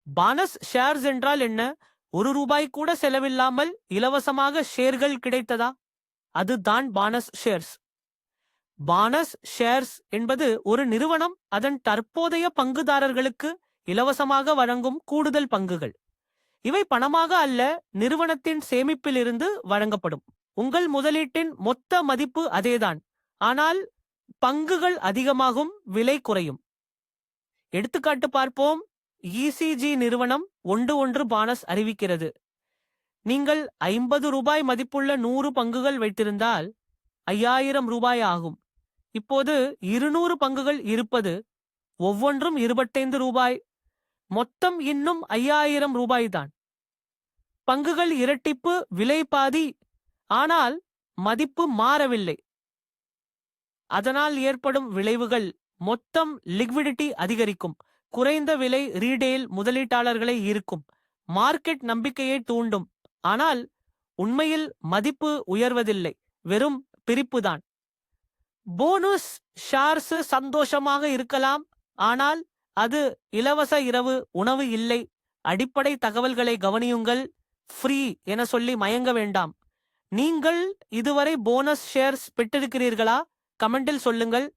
Banu's shares என்றால் என்ன? ₹1 கூட செலவில்லாமல் இலவசமாக ஷேர்கள் கிடைத்ததா? அதுதான் பானஸ் ஷேர்ஸ். பானஸ் ஷேர்ஸ் என்பது ஒரு நிறுவனம் அதன் தற்போதைய பங்குதாரர்களுக்கு இலவசமாக வழங்கும் கூடுதல் பங்குகள். இவை பணமாக அல்ல, நிறுவனத்தின் சேமிப்பிலிருந்து வழங்கப்படும். உங்கள் முதலீட்டின் மொத்த மதிப்பு அதேதான், ஆனால் பங்குகள் அதிகமாகும், விலை குறையும். எடுத்துக்காட்டு பார்ப்போம். இசிஜி நிறுவனம் 1 பானஸ் அறிவிக்கிறது. நீங்கள் ₹50 மதிப்புள்ள 100 பங்குகள் வைத்திருந்தால் ₹5000 ஆகும். இப்போது 200 பங்குகள் இருப்பது, ஒவ்வொன்றும் ₹25. மொத்தம் இன்னும் ₹5000 தான். பங்குகள் இரட்டிப்பு, விலை பாதி, ஆனால் மதிப்பு மாறவில்லை. அதனால் ஏற்படும் விளைவுகள்: மொத்தம் லிக்விடிட்டி அதிகரிக்கும், குறைந்த விலை ரீடெயில் முதலீட்டாளர்களை ஈர்க்கும், மார்க்கெட் நம்பிக்கையை தூண்டும், ஆனால் உண்மையில் மதிப்பு உயர்வதில்லை, வெறும் பிரிப்புதான். போனஸ் ஷேர்ஸ் சந்தோஷமாக இருக்கலாம், ஆனால் அது இலவச இரவு உணவு இல்லை. அடிப்படை தகவல்களை கவனியுங்கள். ஃப்ரீ என சொல்லி மயங்க வேண்டாம். நீங்கள் இதுவரை போனஸ் ஷேர்ஸ் பெற்றிருக்கிறீர்களா? கமெண்டில் சொல்லுங்கள்.